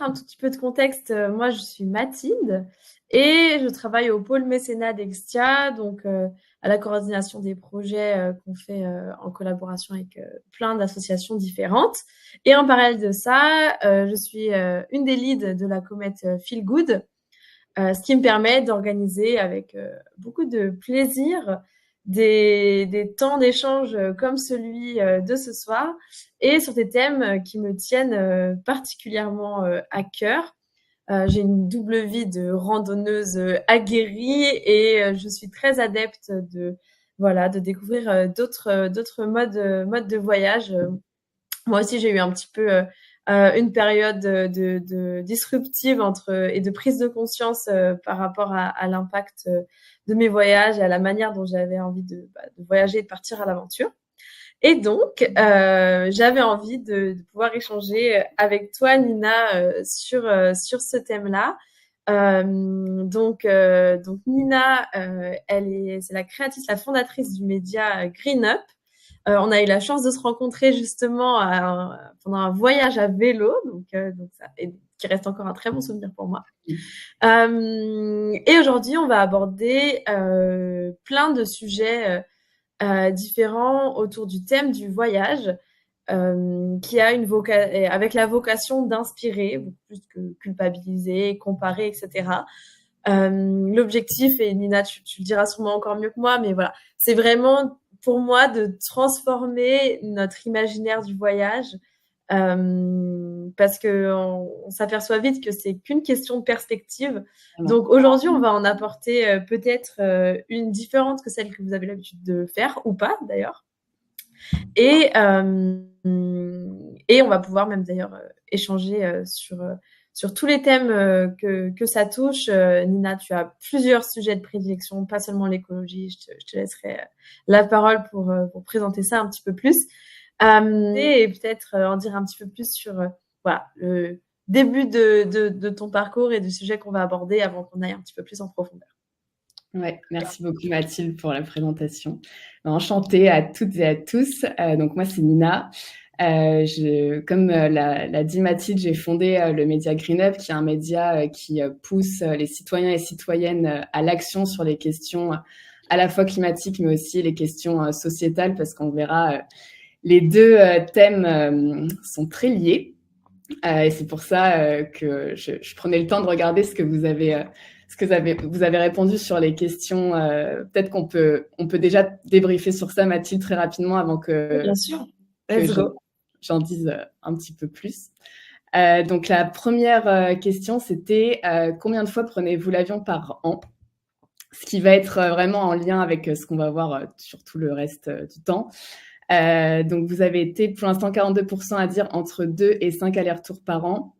un tout petit peu de contexte, moi, je suis Mathilde et je travaille au pôle mécénat d'Extia, donc à la coordination des projets qu'on fait en collaboration avec plein d'associations différentes. Et en parallèle de ça, je suis une des leads de la comète Feel Good, ce qui me permet d'organiser avec beaucoup de plaisir des temps d'échange comme celui de ce soir et sur des thèmes qui me tiennent particulièrement à cœur. J'ai une double vie de randonneuse aguerrie et je suis très adepte de découvrir d'autres modes de voyage. Moi aussi, j'ai eu un petit peu une période de disruptive et de prise de conscience par rapport à l'impact de mes voyages et à la manière dont j'avais envie de voyager et de partir à l'aventure. Et donc, j'avais envie de pouvoir échanger avec toi, Nina, sur ce thème-là. Donc Nina, c'est la créatrice, la fondatrice du média Green Up. On a eu la chance de se rencontrer justement pendant un voyage à vélo, donc ça, et qui reste encore un très bon souvenir pour moi. Et aujourd'hui, on va aborder plein de sujets différents autour du thème du voyage, qui a avec la vocation d'inspirer, beaucoup plus que culpabiliser, comparer, etc. L'objectif, et Nina, tu le diras sûrement encore mieux que moi, mais voilà, c'est vraiment pour moi de transformer notre imaginaire du voyage, parce que on s'aperçoit vite que c'est qu'une question de perspective. Donc aujourd'hui, on va en apporter peut-être une différente que celle que vous avez l'habitude de faire, ou pas d'ailleurs. Et on va pouvoir même d'ailleurs échanger sur tous les thèmes que ça touche. Nina, tu as plusieurs sujets de prédilection, pas seulement l'écologie. Je te laisserai la parole pour présenter ça un petit peu plus. Et peut-être en dire un petit peu plus sur voilà, le début de ton parcours et du sujet qu'on va aborder avant qu'on aille un petit peu plus en profondeur. Ouais, merci beaucoup Mathilde pour la présentation. Enchantée à toutes et à tous. Donc moi c'est Nina. Comme l'a dit Mathilde, j'ai fondé le média Green Up, qui est un média qui pousse les citoyens et citoyennes à l'action sur les questions à la fois climatiques, mais aussi les questions sociétales, parce qu'on verra les deux thèmes sont très liés. Et c'est pour ça que je prenais le temps de regarder ce que vous avez répondu sur les questions. Peut-être qu'on peut déjà débriefer sur ça, Mathilde, très rapidement avant que, bien sûr. J'en dise un petit peu plus. Donc la première question, c'était combien de fois prenez-vous l'avion par an? Ce qui va être vraiment en lien avec ce qu'on va voir sur tout le reste du temps. Donc vous avez été pour l'instant 42% à dire entre 2 et 5 allers-retours par an.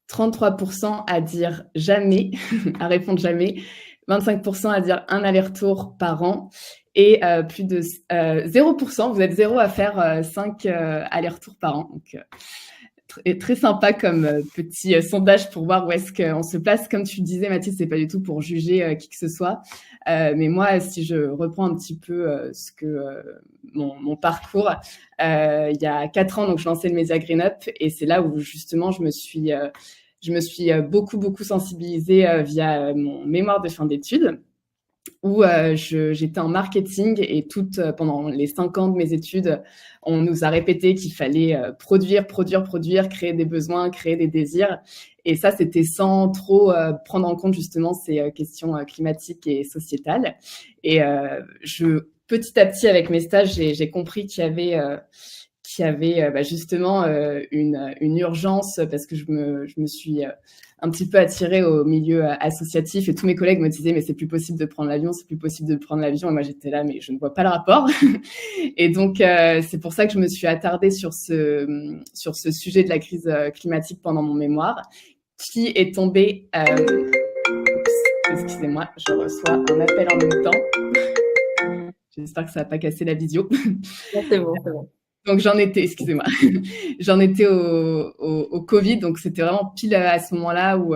33% à dire jamais, à répondre jamais, 25% à dire un aller-retour par an et plus de 0%, vous êtes 0 à faire 5 allers-retours par an. Donc, très sympa comme petit sondage pour voir où est-ce qu'on se place. Comme tu le disais, Mathilde, c'est pas du tout pour juger qui que ce soit. Mais moi, si je reprends un petit peu mon parcours, il y a 4 ans, donc je lançais le média Green Up et c'est là où justement je me suis beaucoup sensibilisée via mon mémoire de fin d'études, où j'étais en marketing et pendant les 5 ans de mes études, on nous a répété qu'il fallait produire, créer des besoins, créer des désirs. Et ça, c'était sans trop prendre en compte justement ces questions climatiques et sociétales. Et petit à petit, avec mes stages, j'ai compris qu'il y avait justement une urgence, parce que je me suis un petit peu attirée au milieu associatif et tous mes collègues me disaient mais c'est plus possible de prendre l'avion, et moi j'étais là mais je ne vois pas le rapport. Et donc c'est pour ça que je me suis attardée sur ce sujet de la crise climatique pendant mon mémoire, qui est tombé excusez-moi, je reçois un appel en même temps. J'espère que ça va pas casser la visio. C'est bon. Donc j'en étais au Covid, donc c'était vraiment pile à ce moment-là où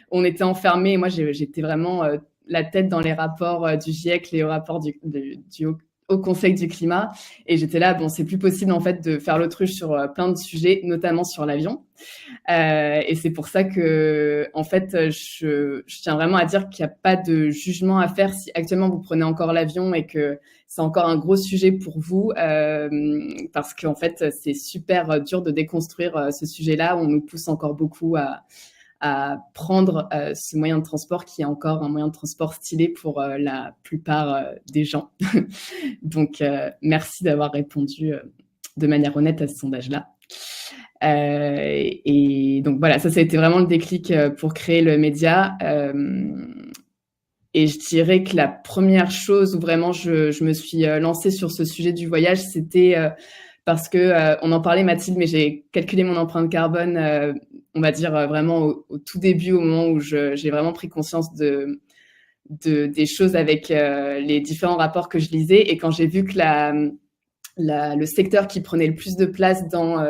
on était enfermés. Et moi, j'étais vraiment la tête dans les rapports du GIEC, les rapports du au Conseil du climat. Et j'étais là, bon, c'est plus possible en fait de faire l'autruche sur plein de sujets, notamment sur l'avion. Et c'est pour ça que, en fait, je tiens vraiment à dire qu'il n'y a pas de jugement à faire si actuellement vous prenez encore l'avion et que c'est encore un gros sujet pour vous, parce qu'en fait, c'est super dur de déconstruire ce sujet-là. On nous pousse encore beaucoup à prendre ce moyen de transport qui est encore un moyen de transport stylé pour la plupart des gens. Donc, merci d'avoir répondu de manière honnête à ce sondage-là. Et donc voilà, ça a été vraiment le déclic pour créer le média. Et je dirais que la première chose où vraiment je me suis lancée sur ce sujet du voyage, c'était parce que on en parlait, Mathilde, mais j'ai calculé mon empreinte carbone, on va dire vraiment au tout début, au moment où j'ai vraiment pris conscience des choses avec les différents rapports que je lisais. Et quand j'ai vu que le secteur qui prenait le plus de place dans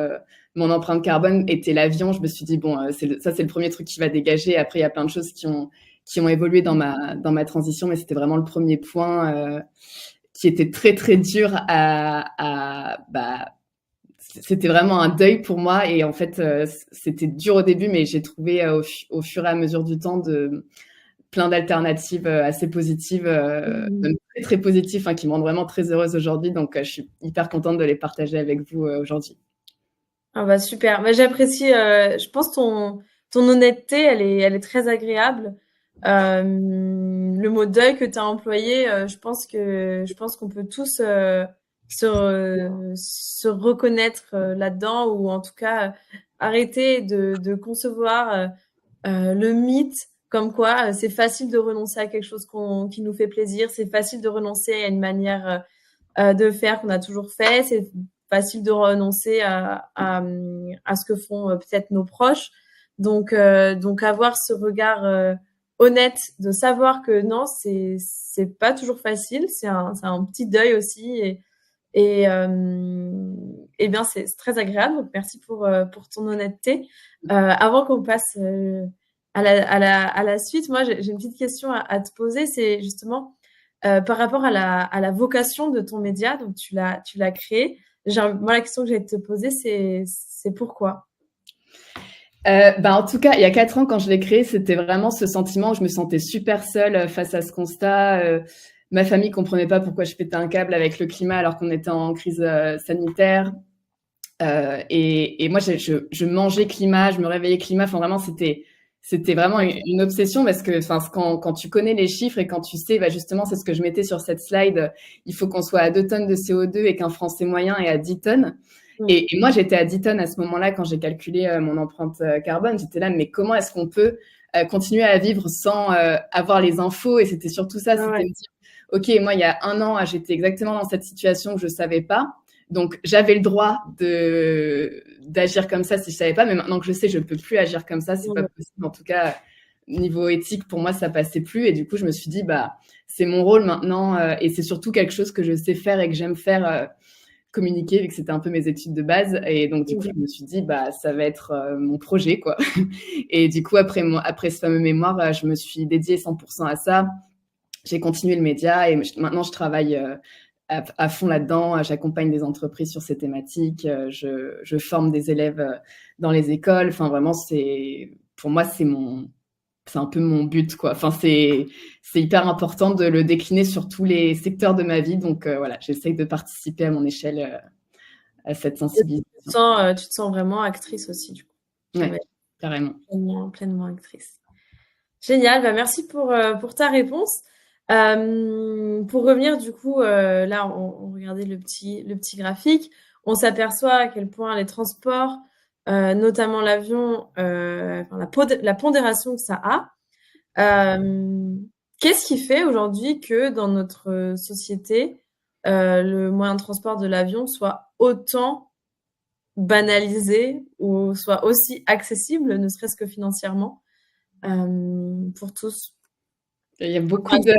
mon empreinte carbone était l'avion, je me suis dit, bon, c'est le premier truc qui va dégager. Après, il y a plein de choses qui ont évolué dans ma transition, mais c'était vraiment le premier point qui était très, très dur c'était vraiment un deuil pour moi. Et en fait, c'était dur au début, mais j'ai trouvé au fur et à mesure du temps plein d'alternatives assez positives, même très, très positives, qui me rendent vraiment très heureuse aujourd'hui. Donc, je suis hyper contente de les partager avec vous aujourd'hui. Ah bah super. Bah, j'apprécie, je pense ton honnêteté, elle est très agréable. Le mot deuil que tu as employé, je pense qu'on peut tous se reconnaître là-dedans, ou en tout cas arrêter de concevoir le mythe comme quoi c'est facile de renoncer à quelque chose qui nous fait plaisir, c'est facile de renoncer à une manière de faire qu'on a toujours fait, c'est facile de renoncer à ce que font peut-être nos proches. Donc avoir ce regard honnête de savoir que non, c'est pas toujours facile, c'est un petit deuil aussi, et bien c'est très agréable. Donc merci pour ton honnêteté. Avant qu'on passe à la suite, moi j'ai une petite question à te poser, c'est justement par rapport à la vocation de ton média. Donc tu l'as créé. Moi la question que j'ai à te poser, c'est pourquoi? En tout cas, il y a 4 ans, quand je l'ai créé, c'était vraiment ce sentiment où je me sentais super seule face à ce constat. Ma famille comprenait pas pourquoi je pétais un câble avec le climat alors qu'on était en crise sanitaire. Et moi, je mangeais climat, je me réveillais climat. Enfin, vraiment, c'était vraiment une obsession, parce que quand tu connais les chiffres et quand tu sais, justement, c'est ce que je mettais sur cette slide, il faut qu'on soit à 2 tonnes de CO2 et qu'un Français moyen est à 10 tonnes. Et moi, j'étais à 10 tonnes à ce moment-là quand j'ai calculé mon empreinte carbone. J'étais là, mais comment est-ce qu'on peut continuer à vivre sans avoir les infos? Et c'était surtout ça, c'était me dire, OK, moi, il y a 1 an, j'étais exactement dans cette situation que je savais pas. Donc, j'avais le droit d'agir comme ça si je savais pas, mais maintenant que je sais, je peux plus agir comme ça, c'est pas possible. En tout cas, niveau éthique, pour moi, ça passait plus. Et du coup, je me suis dit, c'est mon rôle maintenant, et c'est surtout quelque chose que je sais faire et que j'aime faire, communiquer, vu que c'était un peu mes études de base. Et donc, du coup, je me suis dit, ça va être mon projet, quoi. Et du coup, après ce fameux mémoire, je me suis dédiée 100% à ça. J'ai continué le média et maintenant, je travaille à fond là-dedans. J'accompagne des entreprises sur ces thématiques. Je forme des élèves dans les écoles. Enfin, vraiment, pour moi, c'est un peu mon but, quoi. Enfin, c'est hyper important de le décliner sur tous les secteurs de ma vie. Donc, voilà, j'essaye de participer à mon échelle à cette sensibilisation. Tu te sens vraiment actrice aussi, du coup. Ouais, carrément. Pleinement actrice. Génial, merci pour ta réponse. Pour revenir, du coup, là, on regardait le petit graphique. On s'aperçoit à quel point les transports, notamment l'avion, la pondération que ça a. Qu'est-ce qui fait aujourd'hui que dans notre société, le moyen de transport de l'avion soit autant banalisé ou soit aussi accessible, ne serait-ce que financièrement, pour tous? Il y a beaucoup de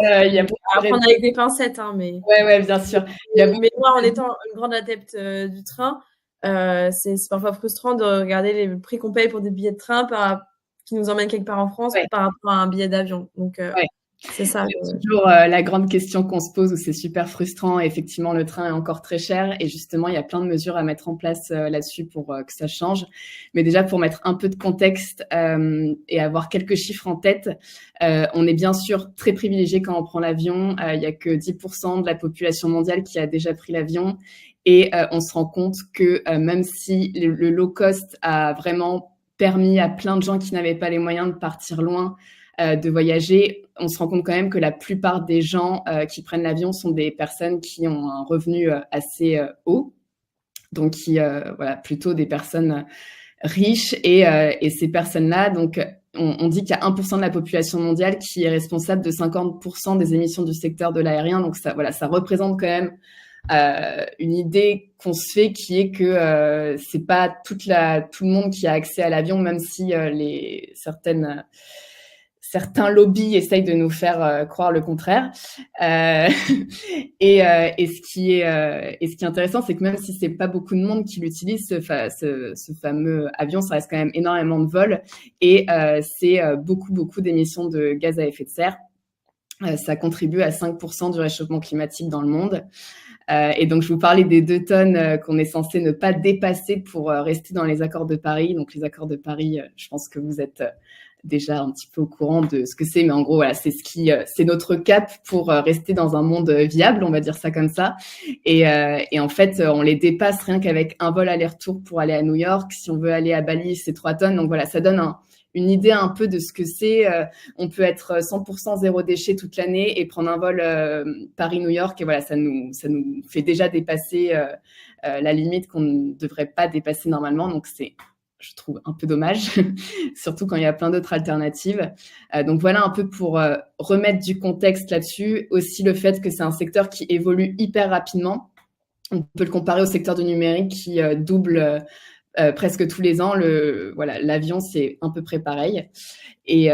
à prendre avec des pincettes, hein, mais ouais, bien sûr. Mais moi, en étant une grande adepte du train, c'est parfois frustrant de regarder les prix qu'on paye pour des billets de train qui nous emmènent quelque part en France par rapport à un billet d'avion. Donc, C'est ça. C'est toujours la grande question qu'on se pose où c'est super frustrant. Effectivement, le train est encore très cher et justement, il y a plein de mesures à mettre en place là-dessus pour que ça change. Mais déjà, pour mettre un peu de contexte et avoir quelques chiffres en tête, on est bien sûr très privilégié quand on prend l'avion. Il y a que 10% de la population mondiale qui a déjà pris l'avion. Et on se rend compte que même si le low cost a vraiment permis à plein de gens qui n'avaient pas les moyens de partir loin, de voyager, on se rend compte quand même que la plupart des gens qui prennent l'avion sont des personnes qui ont un revenu assez haut, donc qui voilà, plutôt des personnes riches et ces personnes-là, donc on dit qu'il y a 1% de la population mondiale qui est responsable de 50% des émissions du secteur de l'aérien, donc ça, voilà, ça représente quand même une idée qu'on se fait qui est que c'est pas tout le monde qui a accès à l'avion, même si certains lobbies essayent de nous faire croire le contraire. Et ce qui est intéressant, c'est que même si c'est pas beaucoup de monde qui l'utilise, ce fameux avion, ça reste quand même énormément de vols et c'est beaucoup d'émissions de gaz à effet de serre. Ça contribue à 5% du réchauffement climatique dans le monde. Et donc, je vous parlais des 2 tonnes qu'on est censé ne pas dépasser pour rester dans les accords de Paris. Donc, les accords de Paris, je pense que vous êtes déjà un petit peu au courant de ce que c'est, mais en gros, voilà, c'est notre cap pour rester dans un monde viable, on va dire ça comme ça. Et en fait, on les dépasse rien qu'avec un vol aller-retour pour aller à New York. Si on veut aller à Bali, c'est 3 tonnes. Donc voilà, ça donne une idée un peu de ce que c'est. On peut être 100% zéro déchet toute l'année et prendre un vol Paris-New York. Et voilà, ça nous fait déjà dépasser la limite qu'on ne devrait pas dépasser normalement. Donc, c'est, je trouve, un peu dommage, surtout quand il y a plein d'autres alternatives. Donc, voilà un peu pour remettre du contexte là-dessus. Aussi, le fait que c'est un secteur qui évolue hyper rapidement. On peut le comparer au secteur du numérique qui double presque tous les ans. L'avion, c'est à peu près pareil. Et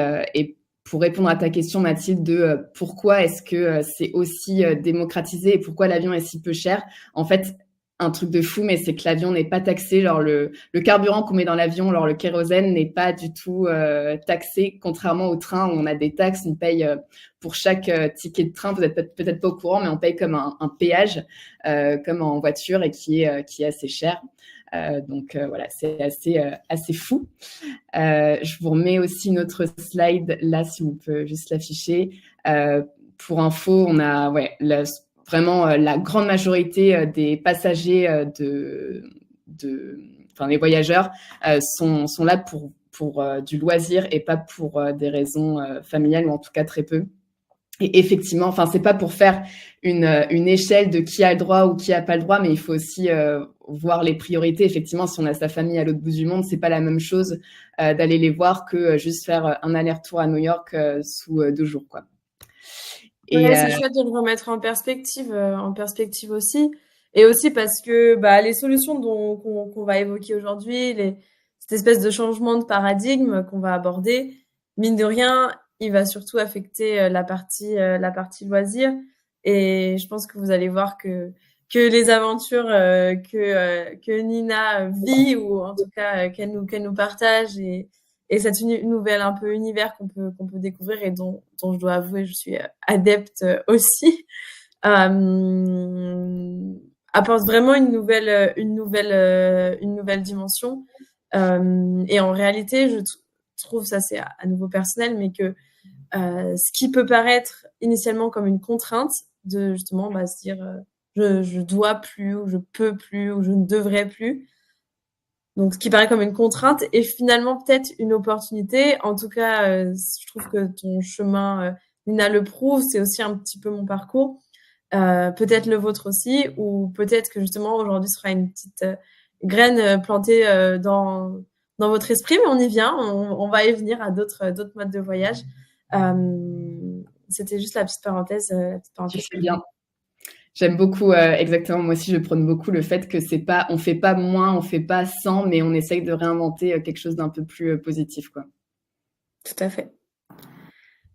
pour répondre à ta question, Mathilde, de pourquoi est-ce que c'est aussi démocratisé et pourquoi l'avion est si peu cher, en fait, un truc de fou, mais c'est que l'avion n'est pas taxé. Genre le carburant qu'on met dans l'avion, genre le kérosène, n'est pas du tout taxé, contrairement au train où on a des taxes. On paye pour chaque ticket de train. Vous êtes peut-être pas au courant, mais on paye comme un péage, comme en voiture, et qui est assez cher. Donc voilà, c'est assez fou. Je vous remets aussi une autre slide là, si on peut juste l'afficher. Pour info, on a vraiment la grande majorité des passagers enfin les voyageurs sont là pour du loisir et pas pour des raisons familiales, ou en tout cas très peu. Et effectivement, enfin, c'est pas pour faire une échelle de qui a le droit ou qui a pas le droit, mais il faut aussi voir les priorités. Effectivement, si on a sa famille à l'autre bout du monde, c'est pas la même chose d'aller les voir que juste faire un aller-retour à New York sous 2 jours, quoi. Et Ouais, c'est chouette de le remettre en perspective aussi. Et aussi parce que les solutions qu'on va évoquer aujourd'hui, cette espèce de changement de paradigme qu'on va aborder, mine de rien, il va surtout affecter la partie loisir. Et je pense que vous allez voir que les aventures que Nina vit, ou en tout cas qu'elle nous partage, et cette nouvelle un peu univers qu'on peut découvrir, et dont je dois avouer je suis adepte aussi, apporte vraiment une nouvelle dimension. Et en réalité, je trouve, ça c'est à nouveau personnel, mais que ce qui peut paraître initialement comme une contrainte, de justement se dire je dois plus, ou je peux plus, ou je ne devrais plus. Donc, ce qui paraît comme une contrainte est finalement peut-être une opportunité. En tout cas, je trouve que ton chemin, Nina, le prouve. C'est aussi un petit peu mon parcours. Peut-être le vôtre aussi, ou peut-être que justement aujourd'hui sera une petite graine plantée dans votre esprit, mais on y vient. On va y venir à d'autres modes de voyage. C'était juste la petite parenthèse. Tu fais bien. J'aime beaucoup, exactement. Moi aussi, je prône beaucoup le fait que on fait pas moins, on fait pas sans, mais on essaye de réinventer quelque chose d'un peu plus positif, quoi. Tout à fait.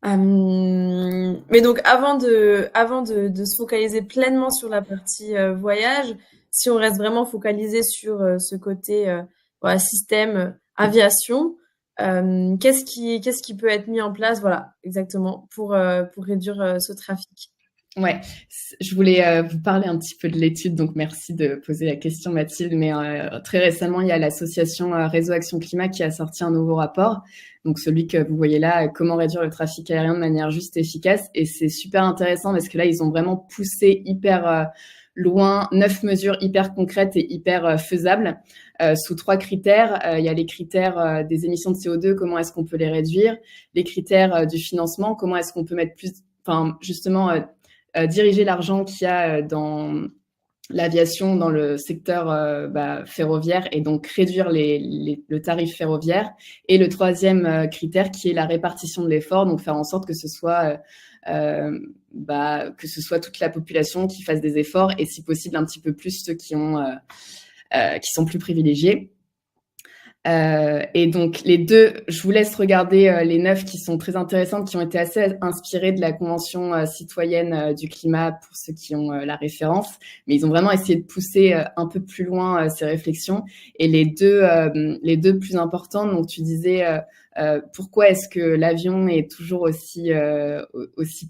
Mais donc, avant de se focaliser pleinement sur la partie voyage, si on reste vraiment focalisé sur ce côté système aviation, Qu'est-ce qui peut être mis en place, voilà, exactement, pour réduire ce trafic? Ouais, je voulais vous parler un petit peu de l'étude, donc merci de poser la question Mathilde, mais très récemment, il y a l'association Réseau Action Climat qui a sorti un nouveau rapport, donc celui que vous voyez là, comment réduire le trafic aérien de manière juste et efficace, et c'est super intéressant parce que là, ils ont vraiment poussé hyper loin, 9 mesures hyper concrètes et hyper faisables, sous 3 critères. Il y a les critères des émissions de CO2, comment est-ce qu'on peut les réduire, les critères du financement, comment est-ce qu'on peut mettre plus, enfin justement diriger l'argent qu'il y a dans l'aviation, dans le secteur ferroviaire et donc réduire le tarif ferroviaire. Et le troisième critère qui est la répartition de l'effort, donc faire en sorte que ce soit toute la population qui fasse des efforts et si possible un petit peu plus ceux qui sont plus privilégiés. Et donc les deux, je vous laisse regarder les 9 qui sont très intéressantes, qui ont été assez inspirées de la Convention citoyenne du climat pour ceux qui ont la référence, mais ils ont vraiment essayé de pousser un peu plus loin ces réflexions. Et les deux plus importantes, donc tu disais pourquoi est-ce que l'avion est toujours aussi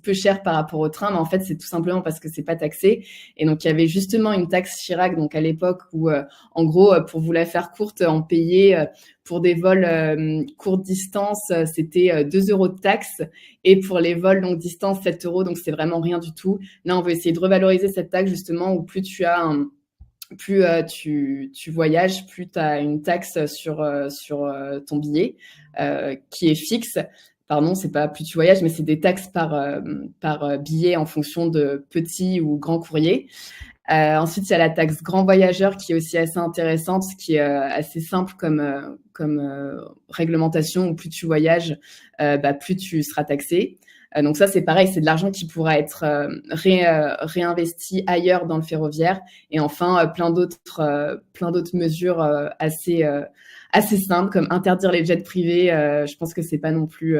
peu cher par rapport au train, mais en fait c'est tout simplement parce que c'est pas taxé. Et donc il y avait justement une taxe Chirac, donc à l'époque où en gros, pour vous la faire courte, on payait pour des vols courte distance, c'était 2 euros de taxe. Et pour les vols longue distance, 7 euros. Donc, c'est vraiment rien du tout. Là, on veut essayer de revaloriser cette taxe, justement, où plus tu voyages, plus tu as une taxe sur ton billet qui est fixe. Pardon, c'est pas plus tu voyages, mais c'est des taxes par billet en fonction de petit ou grand courrier. Ensuite, il y a la taxe grand voyageur qui est aussi assez intéressante, qui est assez simple comme réglementation où plus tu voyages, plus tu seras taxé. Donc ça, c'est pareil, c'est de l'argent qui pourra être réinvesti ailleurs dans le ferroviaire. Et enfin, plein d'autres mesures assez simples, comme interdire les jets privés. Je pense que c'est pas non plus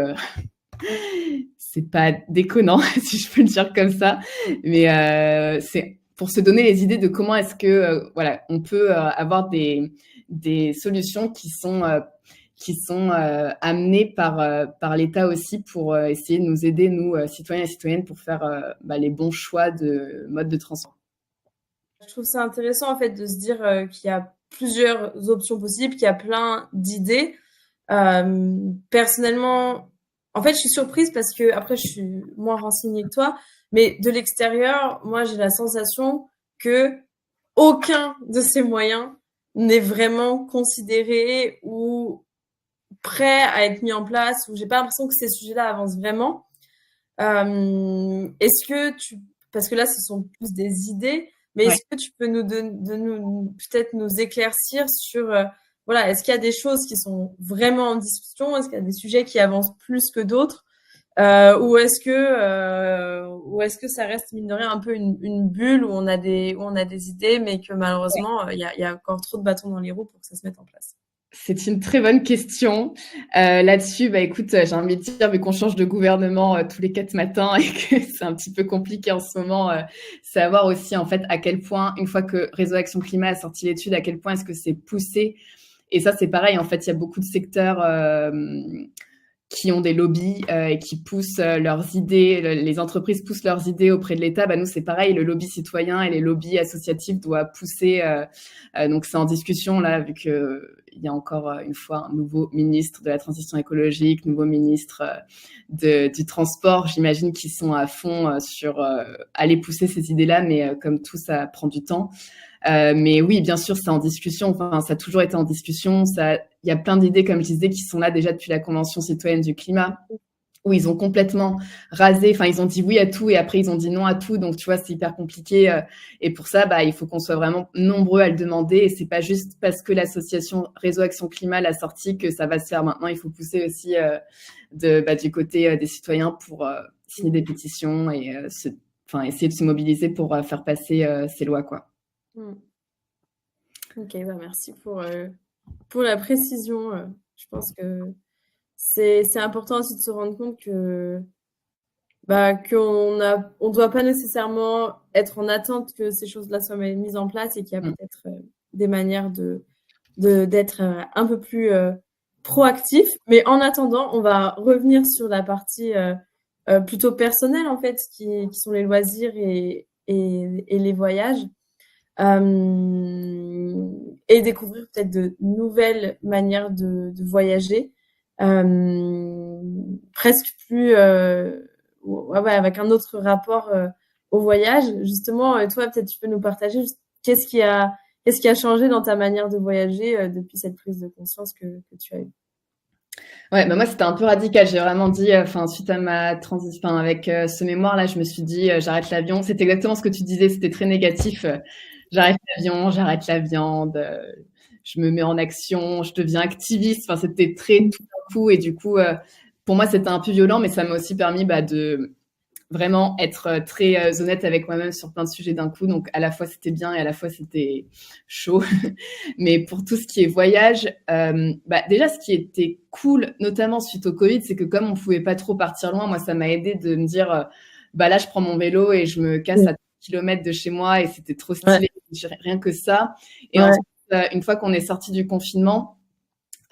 c'est pas déconnant, si je peux le dire comme ça, mais c'est pour se donner les idées de comment est-ce que on peut avoir des solutions qui sont amenées par l'État aussi pour essayer de nous aider, nous, citoyens et citoyennes, pour faire les bons choix de mode de transport. Je trouve ça intéressant en fait de se dire qu'il y a plusieurs options possibles, qu'il y a plein d'idées. Personnellement, en fait, je suis surprise parce que après, je suis moins renseignée que toi, mais de l'extérieur, moi, j'ai la sensation que aucun de ces moyens n'est vraiment considéré ou prêt à être mis en place, ou j'ai pas l'impression que ces sujets-là avancent vraiment. Est-ce que parce que là, ce sont plus des idées, mais est-ce que tu peux peut-être nous éclaircir sur, voilà, est-ce qu'il y a des choses qui sont vraiment en discussion? Est-ce qu'il y a des sujets qui avancent plus que d'autres? Ou est-ce que ça reste, mine de rien, un peu une bulle où on a des idées, mais que malheureusement, il y a encore trop de bâtons dans les roues pour que ça se mette en place? C'est une très bonne question. Là-dessus, écoute, j'ai envie de dire, vu qu'on change de gouvernement tous les 4 matins et que c'est un petit peu compliqué en ce moment, savoir aussi en fait à quel point, une fois que Réseau Action Climat a sorti l'étude, à quel point est-ce que c'est poussé. Et ça, c'est pareil, en fait, il y a beaucoup de secteurs qui ont des lobbies et qui poussent leurs idées, les entreprises poussent leurs idées auprès de l'État. Nous, c'est pareil, le lobby citoyen et les lobbies associatifs doivent pousser. Donc, c'est en discussion, là, vu qu'il y a encore une fois un nouveau ministre de la transition écologique, nouveau ministre du transport. J'imagine qu'ils sont à fond sur aller pousser ces idées-là, mais comme tout, ça prend du temps. Mais oui, bien sûr, c'est en discussion. Enfin, ça a toujours été en discussion. Il y a plein d'idées, comme je disais, qui sont là déjà depuis la Convention citoyenne du climat, où ils ont complètement rasé. Enfin, ils ont dit oui à tout et après ils ont dit non à tout. Donc, tu vois, c'est hyper compliqué. Et pour ça, il faut qu'on soit vraiment nombreux à le demander. Et c'est pas juste parce que l'association Réseau Action Climat l'a sorti que ça va se faire maintenant. Il faut pousser aussi du côté des citoyens pour signer des pétitions et essayer de se mobiliser pour faire passer ces lois, quoi. Ok, merci pour la précision. Je pense que c'est important aussi de se rendre compte que on doit pas nécessairement être en attente que ces choses-là soient mises en place et qu'il y a peut-être des manières d'être un peu plus proactif. Mais en attendant, on va revenir sur la partie plutôt personnelle, en fait, qui sont les loisirs et les voyages. Et découvrir peut-être de nouvelles manières de voyager, presque plus, ouais, avec un autre rapport au voyage. Justement, toi, peut-être tu peux nous partager qu'est-ce qui a changé dans ta manière de voyager depuis cette prise de conscience que tu as eue. Ouais, bah moi c'était un peu radical. J'ai vraiment dit, enfin suite à ma transition, avec ce mémoire-là, je me suis dit j'arrête l'avion. C'est exactement ce que tu disais. C'était très négatif. J'arrête l'avion, j'arrête la viande. Je me mets en action, je deviens activiste. Enfin c'était très tout d'un coup et du coup pour moi c'était un peu violent, mais ça m'a aussi permis de vraiment être très honnête avec moi-même sur plein de sujets d'un coup. Donc, à la fois, c'était bien et à la fois, c'était chaud. Mais pour tout ce qui est voyage, déjà, ce qui était cool, notamment suite au Covid, c'est que comme on pouvait pas trop partir loin, moi, ça m'a aidé de me dire, là, je prends mon vélo et je me casse à 3 kilomètres de chez moi et c'était trop stylé. Ouais. Rien que ça. Et ensuite, une fois qu'on est sorti du confinement,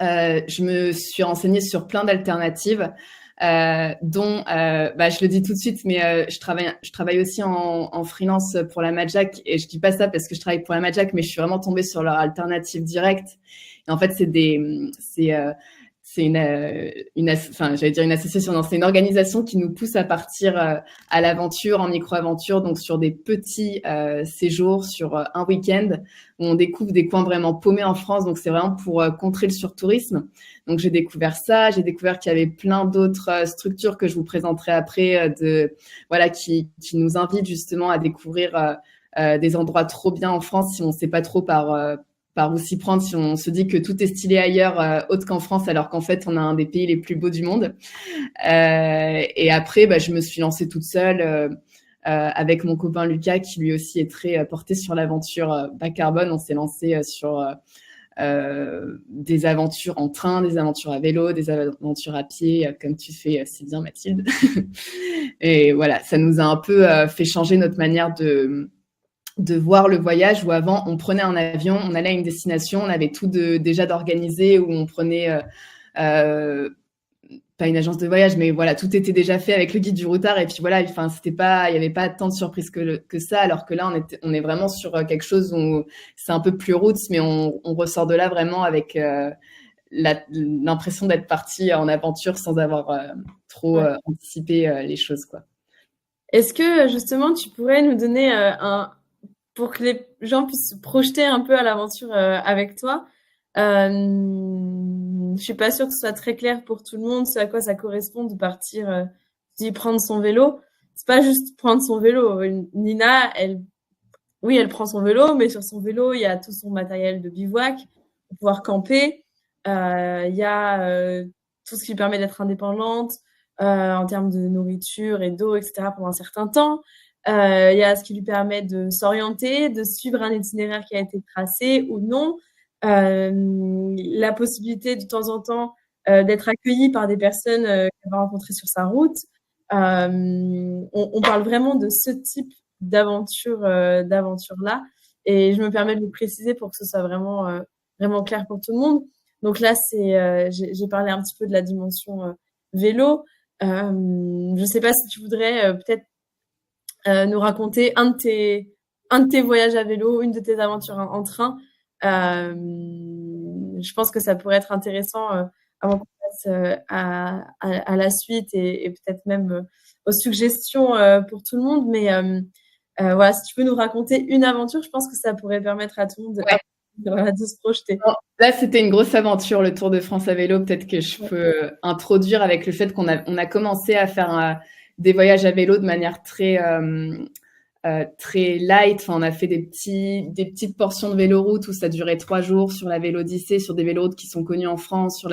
je me suis renseignée sur plein d'alternatives. Dont je le dis tout de suite, mais je travaille aussi en freelance pour la Madjack et je dis pas ça parce que je travaille pour la Madjack, mais je suis vraiment tombée sur leur alternative directe. Et en fait, c'est j'allais dire une association, non, c'est une organisation qui nous pousse à partir à l'aventure, en micro-aventure, donc sur des petits séjours, sur un week-end, où on découvre des coins vraiment paumés en France. Donc, c'est vraiment pour contrer le surtourisme. Donc, j'ai découvert ça. J'ai découvert qu'il y avait plein d'autres structures que je vous présenterai après, qui nous invitent justement à découvrir des endroits trop bien en France si on ne sait pas trop par où s'y prendre, si on se dit que tout est stylé ailleurs, autre qu'en France, alors qu'en fait, on a un des pays les plus beaux du monde. Et après, je me suis lancée toute seule avec mon copain Lucas, qui lui aussi est très porté sur l'aventure bas carbone. On s'est lancé sur des aventures en train, des aventures à vélo, des aventures à pied, comme tu fais si bien, Mathilde. Et voilà, ça nous a un peu fait changer notre manière de voir le voyage, où avant, on prenait un avion, on allait à une destination, on avait tout déjà d'organisé, où on prenait pas une agence de voyage, mais voilà, tout était déjà fait avec le guide du routard. Et puis voilà, enfin, il n'y avait pas tant de surprises que ça, alors que là, on est vraiment sur quelque chose où c'est un peu plus roots, mais on ressort de là vraiment avec l'impression d'être parti en aventure sans avoir trop anticipé les choses, quoi. Est-ce que justement, tu pourrais nous donner pour que les gens puissent se projeter un peu à l'aventure avec toi? Je suis pas sûre que ce soit très clair pour tout le monde ce à quoi ça correspond de partir, d'y prendre son vélo. C'est pas juste prendre son vélo. Nina, elle prend son vélo, mais sur son vélo, il y a tout son matériel de bivouac pour pouvoir camper. Il y a tout ce qui lui permet d'être indépendante en termes de nourriture et d'eau, etc. pendant un certain temps. Il y a ce qui lui permet de s'orienter, de suivre un itinéraire qui a été tracé ou non. La possibilité de temps en temps d'être accueillie par des personnes qu'elle va rencontrer sur sa route. On parle vraiment de ce type d'aventure-là. Et je me permets de vous préciser pour que ce soit vraiment clair pour tout le monde. Donc là, j'ai parlé un petit peu de la dimension vélo. Je ne sais pas si tu voudrais peut-être nous raconter un de tes voyages à vélo, une de tes aventures en train. Je pense que ça pourrait être intéressant avant qu'on passe à la suite et peut-être même aux suggestions pour tout le monde. Mais voilà, si tu peux nous raconter une aventure, je pense que ça pourrait permettre à tout le monde de se projeter. Bon, là, c'était une grosse aventure, le Tour de France à vélo. Peut-être que je peux introduire avec le fait qu'on a commencé à faire des voyages à vélo de manière très light. Enfin, on a fait des petites portions de véloroute où ça durait 3 jours sur la Vélodyssée, sur des véloroutes qui sont connues en France,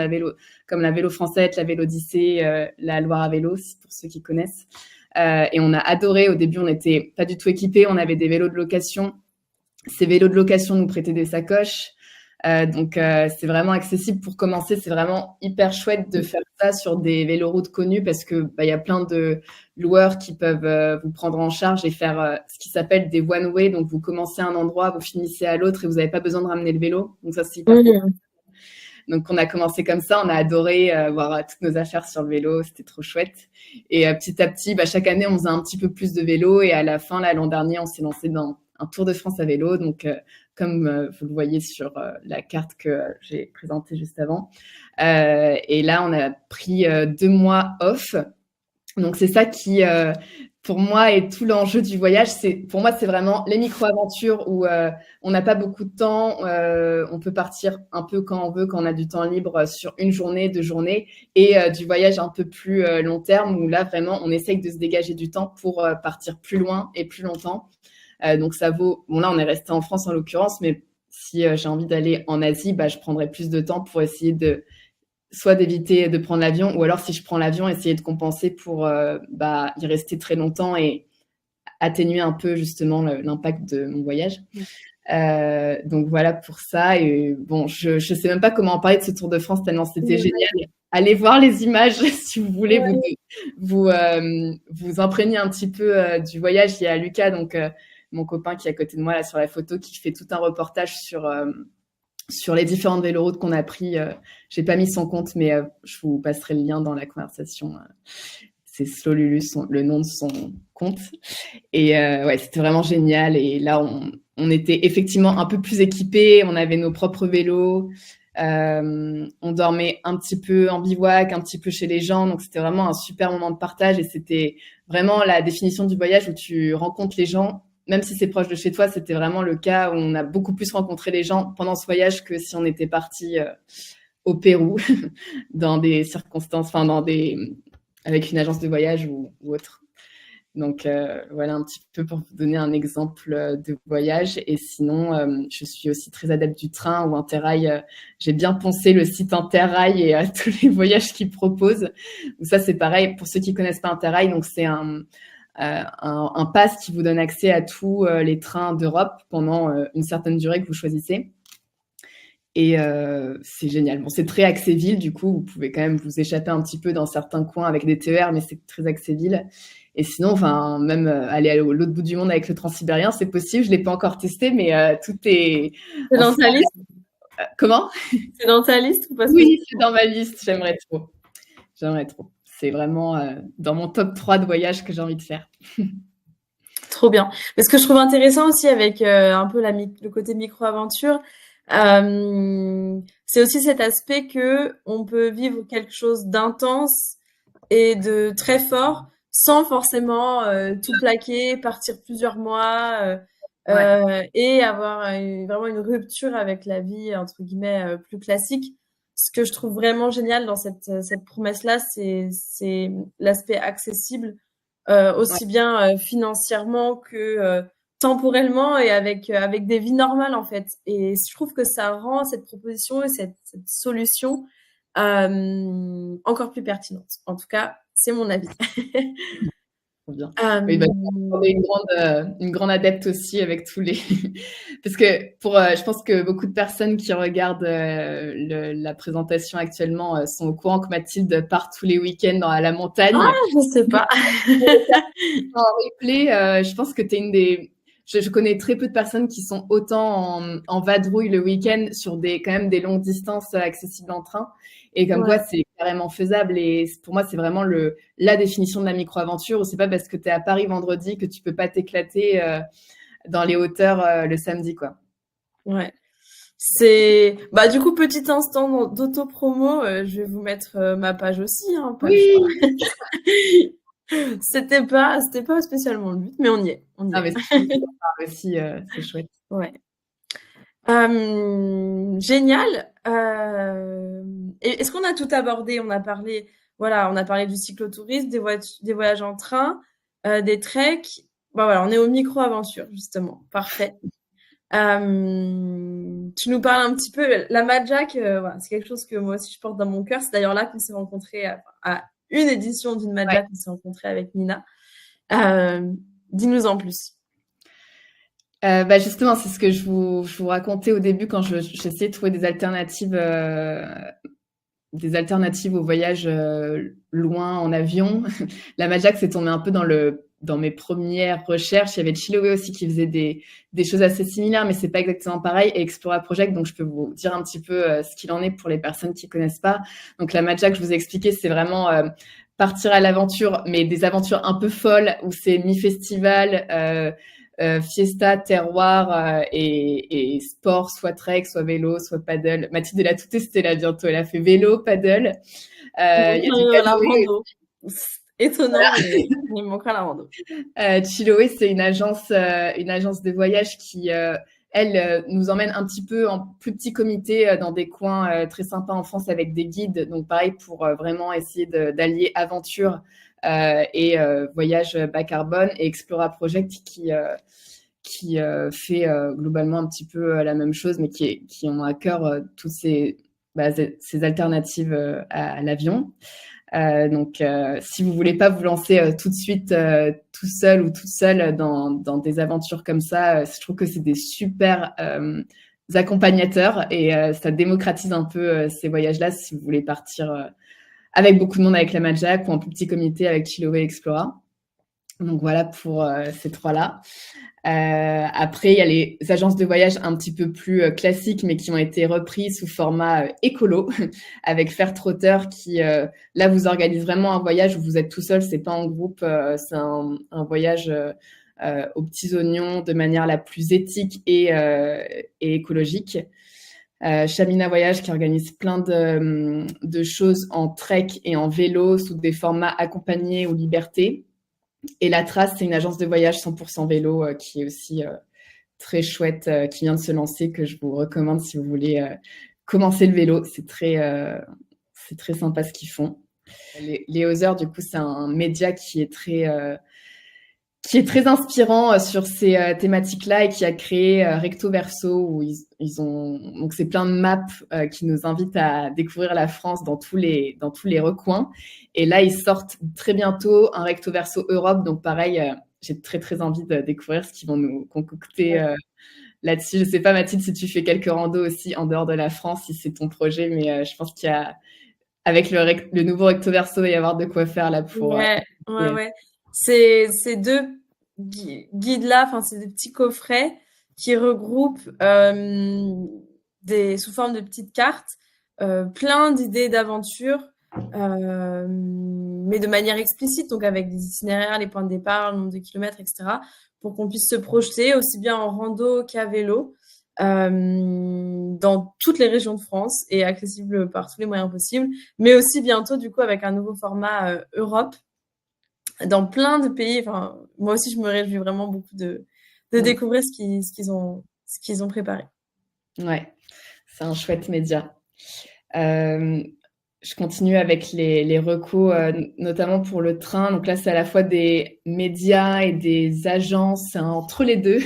comme la Vélo Française, la Vélodyssée, la Loire à vélo, pour ceux qui connaissent. Et on a adoré. Au début, on n'était pas du tout équipés. On avait des vélos de location. Ces vélos de location nous prêtaient des sacoches. Donc, c'est vraiment accessible pour commencer. C'est vraiment hyper chouette de faire ça sur des véloroutes connues parce que y a plein de loueurs qui peuvent vous prendre en charge et faire ce qui s'appelle des one-way. Donc, vous commencez à un endroit, vous finissez à l'autre et vous n'avez pas besoin de ramener le vélo. Donc, ça, c'est hyper cool. Donc, on a commencé comme ça. On a adoré voir toutes nos affaires sur le vélo. C'était trop chouette. Et petit à petit, chaque année, on faisait un petit peu plus de vélo. Et à la fin, là, l'an dernier, on s'est lancé dans un Tour de France à vélo. Donc, comme vous le voyez sur la carte que j'ai présentée juste avant. Et là, on a pris 2 mois off. Donc, c'est ça qui, pour moi, est tout l'enjeu du voyage. Pour moi, c'est vraiment les micro-aventures où on n'a pas beaucoup de temps. On peut partir un peu quand on veut, quand on a du temps libre sur une journée, 2 journées. Et du voyage un peu plus long terme où là, vraiment, on essaye de se dégager du temps pour partir plus loin et plus longtemps. Donc, ça vaut… Bon, là, on est resté en France en l'occurrence, mais si j'ai envie d'aller en Asie, je prendrai plus de temps pour essayer soit d'éviter de prendre l'avion, ou alors si je prends l'avion, essayer de compenser pour y rester très longtemps et atténuer un peu justement l'impact de mon voyage. Donc voilà pour ça. Et bon, je sais même pas comment en parler de ce Tour de France tellement c'était génial. Allez voir les images si vous voulez vous imprégner un petit peu du voyage. Il y a Lucas, donc mon copain qui est à côté de moi là sur la photo, qui fait tout un reportage sur les différentes véloroutes qu'on a pris. J'ai pas mis son compte, mais je vous passerai le lien dans la conversation. C'est Slolulus, le nom de son compte. Et ouais, c'était vraiment génial. Et là, on était effectivement un peu plus équipés. On avait nos propres vélos. On dormait un petit peu en bivouac, un petit peu chez les gens. Donc, c'était vraiment un super moment de partage. Et c'était vraiment la définition du voyage où tu rencontres les gens. Même si c'est proche de chez toi, c'était vraiment le cas où on a beaucoup plus rencontré les gens pendant ce voyage que si on était parti au Pérou dans des circonstances, avec une agence de voyage ou autre. Donc voilà un petit peu pour vous donner un exemple de voyage. Et sinon, je suis aussi très adepte du train ou Interrail. J'ai bien poncé le site Interrail et tous les voyages qu'ils proposent. Donc ça, c'est pareil pour ceux qui connaissent pas Interrail. Donc c'est un pass qui vous donne accès à tous les trains d'Europe pendant une certaine durée que vous choisissez. Et c'est génial. Bon, c'est très axé ville, du coup, vous pouvez quand même vous échapper un petit peu dans certains coins avec des TER, mais c'est très axé ville. Et sinon, même aller à l'autre bout du monde avec le Transsibérien, c'est possible. Je l'ai pas encore testé, mais tout est… C'est dans ta liste Comment? C'est dans ta liste ou pas? Oui, c'est dans ma liste. J'aimerais trop. C'est vraiment dans mon top 3 de voyages que j'ai envie de faire. Trop bien. Mais ce que je trouve intéressant aussi avec un peu le côté micro-aventure, c'est aussi cet aspect que on peut vivre quelque chose d'intense et de très fort sans forcément tout plaquer, partir plusieurs mois et avoir vraiment une rupture avec la vie entre guillemets plus classique. Ce que je trouve vraiment génial dans cette promesse-là, c'est l'aspect accessible, aussi bien financièrement que temporellement et avec des vies normales en fait. Et je trouve que ça rend cette proposition et cette solution encore plus pertinente. En tout cas, c'est mon avis. Bien. Oui, on est une grande adepte aussi avec tous les… Parce que je pense que beaucoup de personnes qui regardent la présentation actuellement sont au courant que Mathilde part tous les week-ends à la montagne. Ah, je sais pas. En replay, je pense que tu es une des… Je connais très peu de personnes qui sont autant en vadrouille le week-end sur quand même des longues distances accessibles en train. Et comme quoi, c'est carrément faisable. Et pour moi, c'est vraiment la définition de la micro-aventure. C'est pas parce que tu es à Paris vendredi que tu peux pas t'éclater dans les hauteurs le samedi, quoi. Ouais. Du coup, petit instant d'auto-promo, je vais vous mettre ma page aussi, hein, pas oui. C'était pas spécialement le but, mais on y est. Mais c'est aussi, c'est chouette. Ouais. Génial. Est-ce qu'on a tout abordé? On a parlé du cyclotourisme, des voyages en train, des treks. On est au micro-aventure, justement. Parfait. Tu nous parles un petit peu, la Madjack, c'est quelque chose que moi aussi je porte dans mon cœur. C'est d'ailleurs là qu'on s'est rencontrés à une édition d'une Madjack, on s'est rencontrés avec Nina. Dis-nous en plus. Justement, c'est ce que je vous racontais au début quand j'essayais de trouver des alternatives au voyage loin en avion. La Madjack s'est tombée un peu dans le dans mes premières recherches. Il y avait Chiloé aussi qui faisait des choses assez similaires, mais c'est pas exactement pareil, et Explora Project, donc je peux vous dire un petit peu ce qu'il en est pour les personnes qui connaissent pas. Donc la matcha que je vous ai expliqué, c'est vraiment partir à l'aventure, mais des aventures un peu folles, où c'est mi-festival, fiesta, terroir et sport, soit trek, soit vélo, soit paddle. Mathilde, elle a tout testé là bientôt. Elle a fait vélo, paddle. Il y a du La canoë. rando. Étonnant, mais il me manquera la rando. Chiloé, c'est une agence de voyage qui, elle, nous emmène un petit peu en plus petit comité dans des coins très sympas en France avec des guides. Donc pareil, pour vraiment essayer d'allier aventure et voyage bas carbone, et Explora Project qui fait globalement un petit peu la même chose, mais qui ont à cœur toutes ces alternatives à l'avion. Donc, si vous voulez pas vous lancer tout de suite tout seul ou toute seule dans des aventures comme ça, je trouve que c'est des super accompagnateurs, et ça démocratise un peu ces voyages-là si vous voulez partir avec beaucoup de monde avec la Majak, ou en plus petit comité avec Chiloé Explora. Donc voilà pour ces trois-là. Après, il y a les agences de voyage un petit peu plus classiques, mais qui ont été reprises sous format écolo, avec Fairtrotter, qui là vous organise vraiment un voyage où vous êtes tout seul, c'est pas en groupe, c'est un voyage aux petits oignons de manière la plus éthique et écologique. Chamina Voyage, qui organise plein de choses en trek et en vélo sous des formats accompagnés ou liberté. Et La Trace, c'est une agence de voyage 100% vélo qui est aussi très chouette, qui vient de se lancer, que je vous recommande si vous voulez commencer le vélo. C'est très sympa ce qu'ils font. Les Others, du coup, c'est un média qui est très inspirant sur ces thématiques-là, et qui a créé Recto Verso, où ils ont, donc c'est plein de maps qui nous invitent à découvrir la France dans tous les recoins. Et là, ils sortent très bientôt un Recto Verso Europe, donc pareil, j'ai très très envie de découvrir ce qu'ils vont nous concocter là-dessus. Je sais pas, Mathilde, si tu fais quelques randos aussi en dehors de la France, si c'est ton projet, mais je pense qu'il y a, avec le nouveau Recto Verso, il va y avoir de quoi faire là pour. Ouais. Ces deux guides-là, enfin, c'est des petits coffrets qui regroupent sous forme de petites cartes, plein d'idées d'aventure, mais de manière explicite, donc avec des itinéraires, les points de départ, le nombre de kilomètres, etc., pour qu'on puisse se projeter aussi bien en rando qu'à vélo, dans toutes les régions de France, et accessible par tous les moyens possibles, mais aussi bientôt, du coup, avec un nouveau format Europe, dans plein de pays. Enfin, moi aussi, je me réjouis vraiment beaucoup de découvrir ce qu'ils ont préparé. Ouais, c'est un chouette média. Je continue avec les recos, notamment pour le train. Donc là, c'est à la fois des médias et des agences, entre les deux,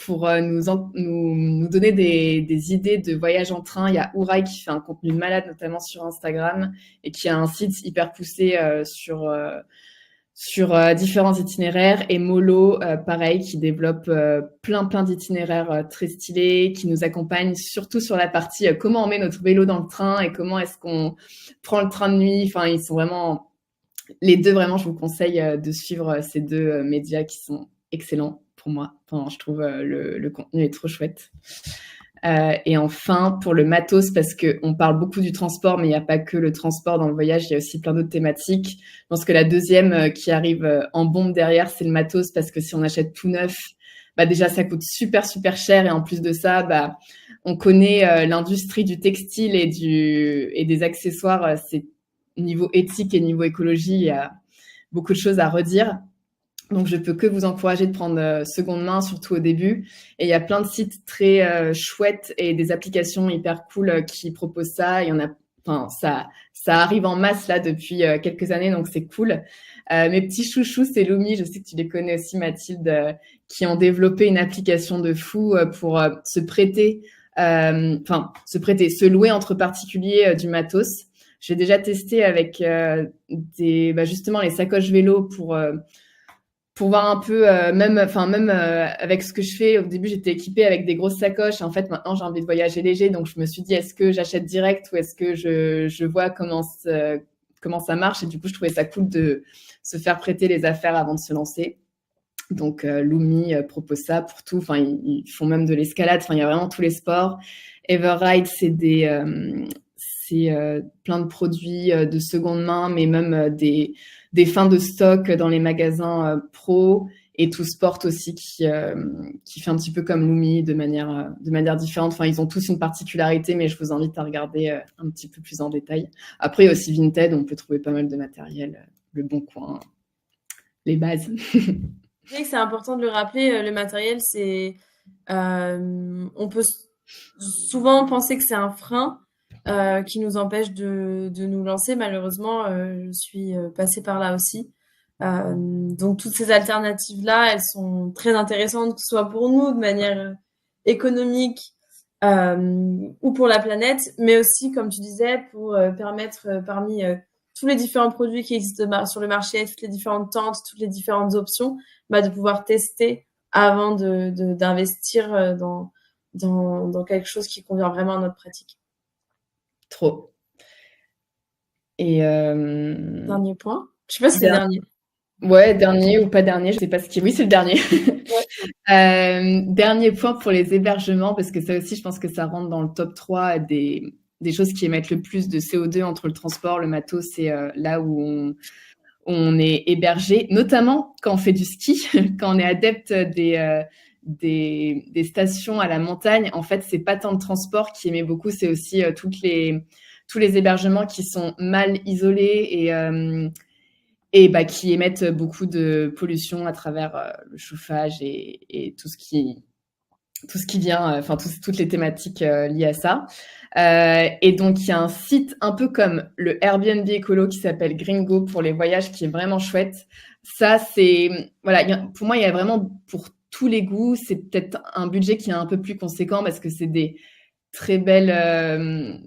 pour nous donner des idées de voyage en train. Il y a Ourail qui fait un contenu malade, notamment sur Instagram, et qui a un site hyper poussé sur différents itinéraires, et Molo, pareil, qui développe plein d'itinéraires très stylés, qui nous accompagne surtout sur la partie comment on met notre vélo dans le train et comment est-ce qu'on prend le train de nuit. Enfin, ils sont vraiment les deux. Vraiment, je vous conseille de suivre ces deux médias qui sont excellents pour moi. Enfin, je trouve le contenu est trop chouette. Et enfin, pour le matos, parce qu'on parle beaucoup du transport, mais il n'y a pas que le transport dans le voyage, il y a aussi plein d'autres thématiques. Je pense que la deuxième qui arrive en bombe derrière, c'est le matos, parce que si on achète tout neuf, déjà ça coûte super cher, et en plus de ça, on connaît l'industrie du textile et des accessoires. C'est niveau éthique et niveau écologie, il y a beaucoup de choses à redire. Donc, je peux que vous encourager de prendre seconde main, surtout au début. Et il y a plein de sites très chouettes et des applications hyper cool qui proposent ça. Il y en a, enfin, ça arrive en masse là depuis quelques années, donc c'est cool. Mes petits chouchous, c'est Lumi. Je sais que tu les connais aussi, Mathilde, qui ont développé une application de fou pour se se louer entre particuliers du matos. J'ai déjà testé avec justement les sacoches vélo pour voir un peu, même avec ce que je fais. Au début, j'étais équipée avec des grosses sacoches. En fait, maintenant, j'ai envie de voyager léger. Donc, je me suis dit, est-ce que j'achète direct, ou est-ce que je vois comment ça marche. Et du coup, je trouvais ça cool de se faire prêter les affaires avant de se lancer. Donc, Lumi propose ça pour tout. Enfin, ils font même de l'escalade. Enfin, il y a vraiment tous les sports. Everride, c'est plein de produits de seconde main, mais même des fins de stock dans les magasins pro. Et Tout Sport aussi qui fait un petit peu comme Lumi de manière différente. Enfin, ils ont tous une particularité, mais je vous invite à regarder un petit peu plus en détail. Après, aussi Vinted, on peut trouver pas mal de matériel, Le Bon Coin, les bases. Je sais que c'est important de le rappeler, le matériel, on peut souvent penser que c'est un frein qui nous empêche de nous lancer. Malheureusement, je suis passée par là aussi. Donc toutes ces alternatives-là, elles sont très intéressantes, que ce soit pour nous de manière économique ou pour la planète, mais aussi, comme tu disais, pour permettre parmi tous les différents produits qui existent sur le marché, toutes les différentes tentes, toutes les différentes options, de pouvoir tester avant d'investir dans quelque chose qui convient vraiment à notre pratique. Trop. Et dernier point. Je sais pas si c'est le dernier. Ouais, dernier ou pas dernier, je sais pas ce qui. Oui, c'est le dernier. Ouais. Dernier point pour les hébergements, parce que ça aussi, je pense que ça rentre dans le top 3 des choses qui émettent le plus de CO2 entre le transport, le matos, c'est là où on est hébergé, notamment quand on fait du ski, quand on est adepte des stations à la montagne. En fait, c'est pas tant le transport qui émet beaucoup, c'est aussi tous les hébergements qui sont mal isolés et qui émettent beaucoup de pollution à travers le chauffage et tout ce qui vient, enfin toutes les thématiques liées à ça. Et donc il y a un site un peu comme le Airbnb écolo qui s'appelle Gringo pour les voyages, qui est vraiment chouette. Ça, c'est voilà, pour moi il y a vraiment pour tous les goûts. C'est peut-être un budget qui est un peu plus conséquent parce que c'est des très belles.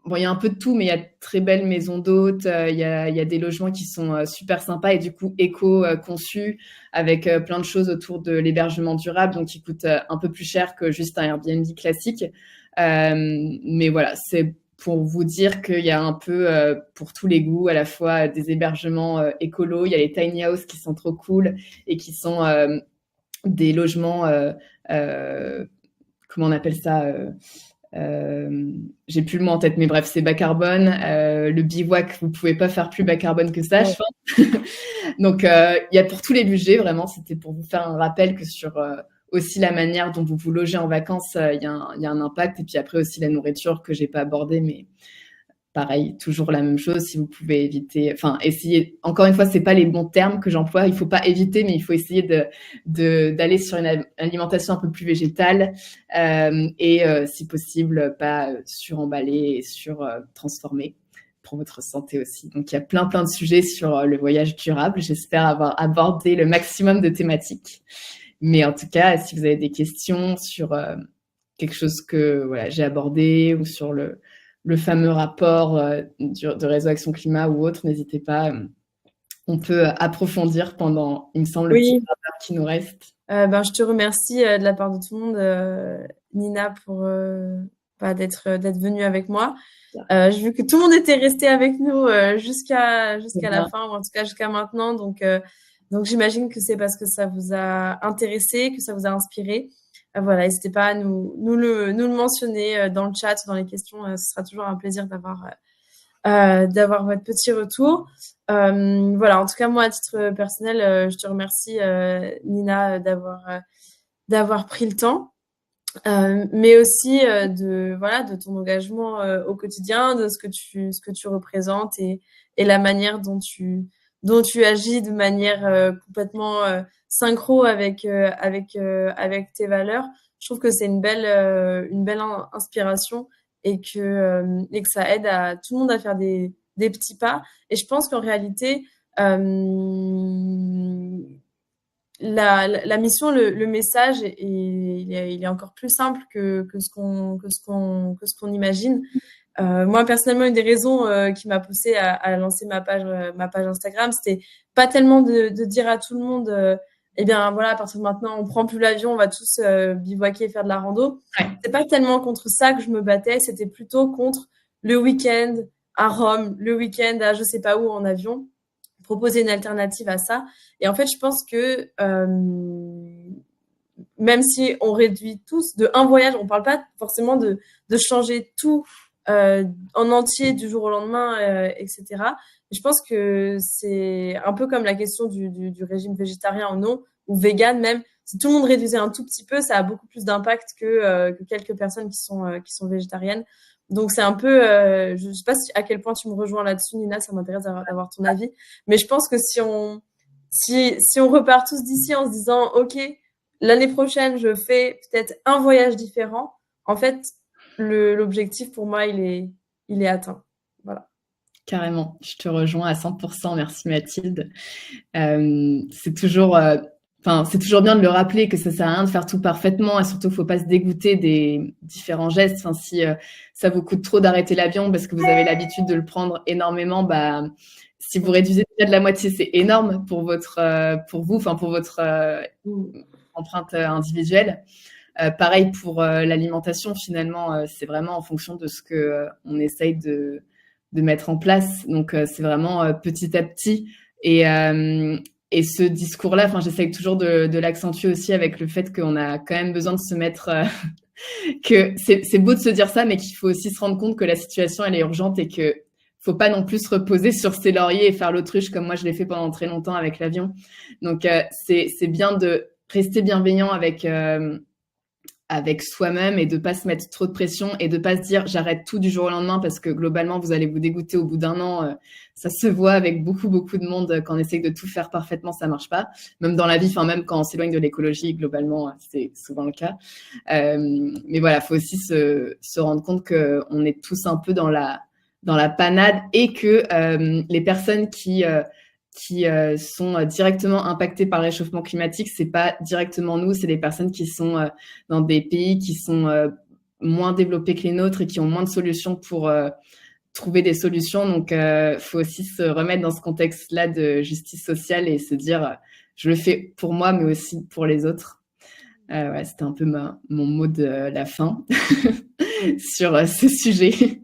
Bon, il y a un peu de tout, mais il y a de très belles maisons d'hôtes, il y a des logements qui sont super sympas et du coup éco-conçus avec plein de choses autour de l'hébergement durable, donc qui coûtent un peu plus cher que juste un Airbnb classique. Mais voilà, c'est pour vous dire qu'il y a un peu pour tous les goûts, à la fois des hébergements écolos, il y a les tiny houses qui sont trop cool et qui sont des logements, comment on appelle ça j'ai plus le mot en tête, mais bref, c'est bas carbone. Le bivouac, vous pouvez pas faire plus bas carbone que ça, je pense. Donc, il y a pour tous les budgets, vraiment. C'était pour vous faire un rappel que sur aussi la manière dont vous vous logez en vacances, il y a un impact. Et puis après aussi la nourriture que j'ai pas abordée, mais pareil, toujours la même chose. Si vous pouvez éviter, enfin, essayer. Encore une fois, c'est pas les bons termes que j'emploie. Il faut pas éviter, mais il faut essayer d'aller sur une alimentation un peu plus végétale et, si possible, pas suremballée et transformée pour votre santé aussi. Donc, il y a plein de sujets sur le voyage durable. J'espère avoir abordé le maximum de thématiques. Mais en tout cas, si vous avez des questions sur quelque chose que j'ai abordé ou sur le fameux rapport de Réseau Action Climat ou autre, n'hésitez pas. On peut approfondir pendant, il me semble, le petit quart d'heure qui nous reste. Je te remercie de la part de tout le monde, Nina, pour d'être venue avec moi. J'ai vu que tout le monde était resté avec nous jusqu'à la fin, ou en tout cas jusqu'à maintenant. Donc j'imagine que c'est parce que ça vous a intéressé, que ça vous a inspiré. Voilà, n'hésitez pas à nous le mentionner dans le chat, dans les questions. Ce sera toujours un plaisir d'avoir votre petit retour. Voilà, en tout cas, moi, à titre personnel, je te remercie, Nina, d'avoir pris le temps. Mais aussi de ton engagement au quotidien, de ce que tu représentes et la manière dont tu agis de manière complètement synchro avec tes valeurs. Je trouve que c'est une belle inspiration et que ça aide à tout le monde à faire des petits pas. Et je pense qu'en réalité, la mission, le message, il est encore plus simple que ce qu'on imagine. Moi, personnellement, une des raisons qui m'a poussée à lancer ma page Instagram, c'était pas tellement de dire à tout le monde, eh bien voilà, à partir de maintenant, on prend plus l'avion, on va tous bivouaquer et faire de la rando. Ouais. C'est pas tellement contre ça que je me battais, c'était plutôt contre le week-end à Rome, le week-end à je sais pas où en avion, proposer une alternative à ça. Et en fait, je pense que même si on réduit tous de un voyage, on parle pas forcément de changer tout en entier du jour au lendemain, etc. Je pense que c'est un peu comme la question du régime végétarien ou non, ou vegan même. Si tout le monde réduisait un tout petit peu, ça a beaucoup plus d'impact que quelques personnes qui sont végétariennes. Donc c'est un peu, je sais pas à quel point tu me rejoins là-dessus, Nina, ça m'intéresse d'avoir ton avis. Mais je pense que si on repart tous d'ici en se disant, OK, l'année prochaine, je fais peut-être un voyage différent, en fait, l'objectif pour moi, il est atteint. Voilà. Carrément, je te rejoins à 100%. Merci Mathilde. C'est toujours, c'est toujours bien de le rappeler que ça sert à rien de faire tout parfaitement et surtout, faut pas se dégoûter des différents gestes. Enfin, si ça vous coûte trop d'arrêter l'avion parce que vous avez l'habitude de le prendre énormément, bah, si vous réduisez déjà de la moitié, c'est énorme pour pour vous, enfin pour votre empreinte individuelle. Pareil pour l'alimentation, finalement, c'est vraiment en fonction de ce que on essaye de mettre en place. Donc, c'est vraiment petit à petit. Et ce discours-là, enfin, j'essaye toujours de l'accentuer aussi avec le fait qu'on a quand même besoin de se mettre... que c'est beau de se dire ça, mais qu'il faut aussi se rendre compte que la situation, elle est urgente et que faut pas non plus se reposer sur ses lauriers et faire l'autruche comme moi, je l'ai fait pendant très longtemps avec l'avion. Donc, c'est bien de rester bienveillant avec soi-même et de pas se mettre trop de pression et de pas se dire j'arrête tout du jour au lendemain parce que globalement vous allez vous dégoûter au bout d'un an. Ça se voit avec beaucoup de monde quand on essaye de tout faire parfaitement, ça marche pas. Même dans la vie, enfin même quand on s'éloigne de l'écologie, globalement c'est souvent le cas. Mais voilà, faut aussi se rendre compte que on est tous un peu dans la panade et que les personnes qui sont directement impactés par le réchauffement climatique, c'est pas directement nous, c'est des personnes qui sont dans des pays qui sont moins développés que les nôtres et qui ont moins de solutions pour trouver des solutions. Donc, faut aussi se remettre dans ce contexte-là de justice sociale et se dire, je le fais pour moi, mais aussi pour les autres. Ouais, c'était un peu mon mot de la fin sur ce sujet.